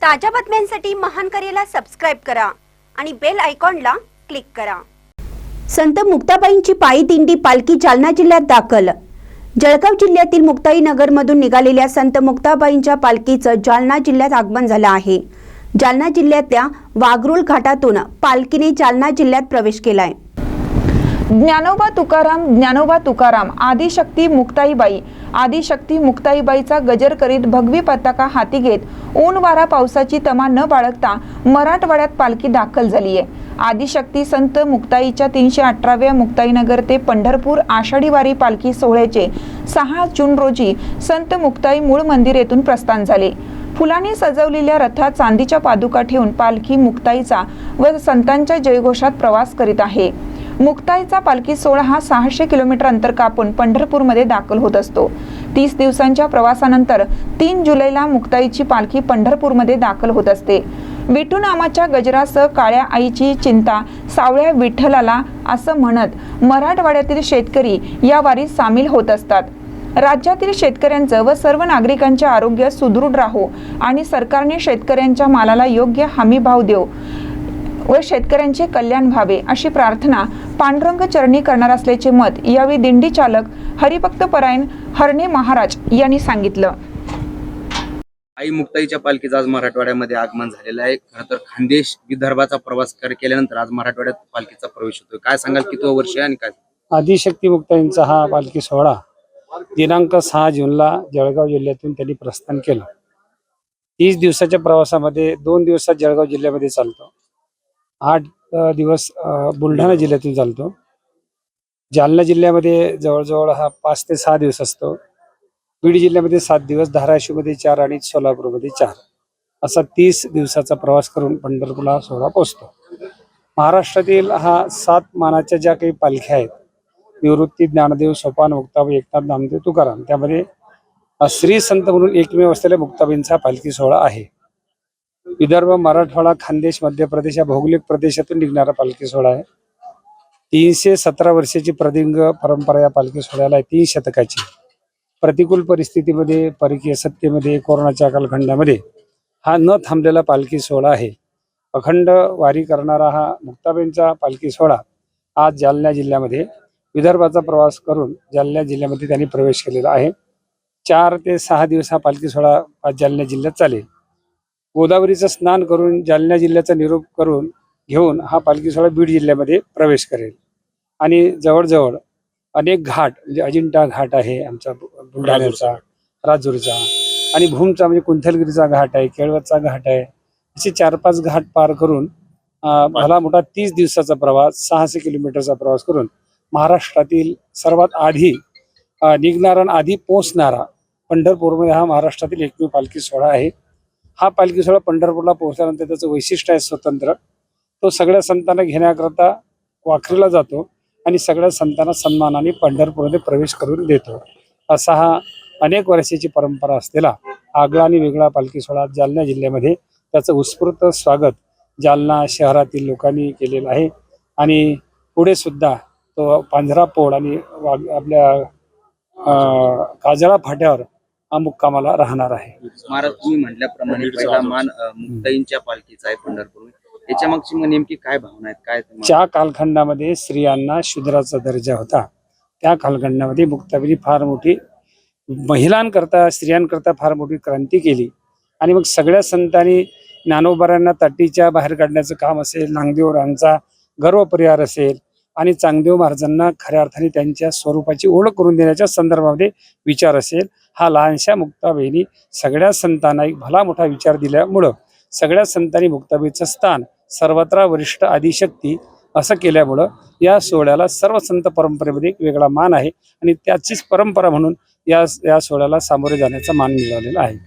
ताज्या बातम्यांसाठी महान करेला सबस्क्राइब करा आणि बेल आयकॉनला क्लिक करा। संत मुक्ताबाईंची पायी दिंडी पालखी जालना जिल्ह्यात दाखल। जळगाव जिल्ह्यातील मुक्ताईनगर मधून निघालेल्या संत मुक्ताबाईंच्या पालखीचं जालना जिल्ह्यात आगमन झालं आहे। जालना जिल्ह्यातल्या वाघरूळ घाटातून पालखीने जालना जिल्ह्यात प्रवेश केलाय। ज्ञानोबा तुकाराम आदिशक्ती मुक्ताईबाईचा गजर करीत भगवी पताका हाती घेत ऊन वारा पावसाची तमा न बाळगता मराठवाड्यात पालखी दाखल झाली आहे। आदिशक्ती संत मुक्ताईच्या 318व्या मुक्ताईनगर ते पंढरपूर आषाढी वारी पालखी सोहळ्याचे 6 जून रोजी संत मुक्ताई मूळ मंदिर येथून प्रस्थान झाले। फुलांनी सजवलेल्या रथात चांदीच्या पादुका ठेवून पालखी मुक्ताईचा व संतांच्या जयघोषात प्रवास करीत आहे। मुक्ताईचा पालखी सोहळा हा 600 किलोमीटर अंतर कापून पंढरपूरमध्ये दाखल होत असतो। 30 दिवसांच्या प्रवासानंतर 3 जुलैला मुक्ताईची पालखी पंढरपूरमध्ये दाखल होत असते। विठू नामाच्या गजरासह काळ्या आईची चिंता सावळ्या विठ्ठलाला असं म्हणत मराठवाड्यातील शेतकरी या वारीत सामील होत असतात। राज्यातील शेतकऱ्यांचं व सर्व नागरिकांचे आरोग्य सुदृढ राहो आणि सरकारने शेतकऱ्यांच्या मालाला योग्य हमी भाव देव व शेतकऱ्यांचे कल्याण व्हावे अशी प्रार्थना पांडुरंग चरणी करणार असल्याचे मत यावेळी दिंडी चालक हरिभक्त परायण हरणे महाराज यांनी सांगितलं। आई मुक्ताईच्या पालखीचं आज मराठवाड्यामध्ये आगमन झालेलं आहे। खरं तर खानदेश विदर्भाचा प्रवास केल्यानंतर आज मराठवाड्यात पालखीचा प्रवेश होतोय। काय सांगाल, किती वर्ष आहे आणि काय? आदिशक्ती मुक्ताईंचा हा पालखी सोहळा दिनांक 6 जूनला जळगाव जिल्ह्यातून त्यांनी प्रस्थान केलं। 30 दिवसाच्या प्रवासामध्ये 2 दिवसात जळगाव जिल्ह्यामध्ये चालतो, 8 दिवस बुलढाणा जिल्ह्यातून चालतो। जालना जिल्ह्यामध्ये जवळजवळ हा 5 ते 6 दिवस असतो। बीड जिल्ह्यामध्ये 7 दिवस, धाराशिवमध्ये 4 आणि सोलापूरमध्ये 4 असा 30 दिवसाचा प्रवास करून पंढरपूरला सोहळा पोहोचतो। महाराष्ट्रातील हा 7 मानाच्या ज्या काही पालख्या आहेत, निवृत्ती, ज्ञानदेव, सोपान, मुक्ताबाई, एकनाथ, नामदेव, तुकाराम, त्यामध्ये श्री संत म्हणून एकमेव असलेल्या मुक्ताबाईंचा पालखी सोहळा आहे। विदर्भ, मराठवाडा, खानदेश, मध्य प्रदेश या भौगोलिक प्रदेशातून निघणारा पालखी सोहळा आहे। 317 वर्षाची प्रदीर्घ परंपरा या पालखी सोहळ्याला आहे। 3 शतकाची प्रतिकूल परिस्थितीमध्ये, परकीय सत्तेमध्ये, कोरोनाच्या कालखंडामध्ये हा न थांबलेला पालखी सोहळा आहे। अखंड वारी करणारा हा मुक्ताबाईंचा पालखी सोहळा आज जालना जिल्ह्यामध्ये विदर्भाचा प्रवास करून जालना जिल्ह्यामध्ये त्यांनी प्रवेश केलेला आहे। 4 ते 6 दिवस हा पालखी सोहळा आज जालना जिल्ह्यात चालेल। गोदावरीचं स्नान करून जालना जिल्ह्याचा निरोप करून घेऊन हा पालखी सोहळा बीड जिल्ह्यामध्ये प्रवेश करेल। आणि जवळजवळ अनेक घाट, म्हणजे अजिंठा घाट आहे आमचा बुलढाण्याचा, राजुरीचा, आणि भूमचा म्हणजे कुंथलगिरीचा घाट आहे, केळवदचा घाट आहे, असे 4-5 घाट पार करून भला मोठा 30 दिवसाचा प्रवास, 600 किलोमीटरचा प्रवास करून महाराष्ट्रातील सर्वात आधी निघणारा आणि आधी पोहोचणारा पंढरपूरमध्ये हा महाराष्ट्रातील एकमेव पालखी सोहळा आहे। हा पालखी सोहळा पंढरपूरला पोहोचल्यानंतर त्याचं वैशिष्ट्य आहे स्वतंत्र। तो सगळ्या संतांना घेण्याकरता वाखरीला जातो आणि सगळ्या संतांना सन्मानाने पंढरपूरमध्ये प्रवेश करून देतो। असा हा अनेक वर्षाची परंपरा असलेला आगळा आणि वेगळा पालखी सोहळा जालना जिल्ह्यामध्ये त्याचं उत्स्फूर्त स्वागत जालना शहरातील लोकांनी केलेलं आहे। आणि पुढे सुद्धा तो पांझरापोळ आणि आपल्या काजळा फाट्यावर हा मुक्कामाला राहणार आहे। महाराज, तुम्ही म्हटल्याप्रमाणे पहिला मान मुक्ताईंच्या पालखीचा आहे पंढरपूर, याच्या मागची नेमकी काय भावना आहेत, काय? ज्या कालखंडामध्ये स्त्रियांना शूद्राचा दर्जा होता, त्या कालखंडामध्ये मुक्ताबाईंनी फार मोठी महिलांकरता, स्त्रियांकरता फार मोठी क्रांती केली। आणि मग सगळ्या संतांनी ज्ञानोबांना तटीच्या बाहेर काढण्याचं काम असेल, नामदेवरांचा गर्व परिहार असेल, आणि चांगदेव महाराजांना खऱ्या अर्थाने त्यांच्या स्वरूपाची ओळख करून देण्याच्या संदर्भामध्ये विचार असेल, हा लहानशा मुक्ताबाईंनी सगळ्या संतांना एक भला मोठा विचार दिल्यामुळं सगळ्या संतांनी मुक्ताबाईचं स्थान सर्वत्र वरिष्ठ आदिशक्ती असं केल्यामुळं या सोहळ्याला सर्व संत परंपरेमध्ये एक वेगळा मान आहे आणि त्याचीच परंपरा म्हणून या सोहळ्याला सामोरे जाण्याचा मान मिळालेला आहे।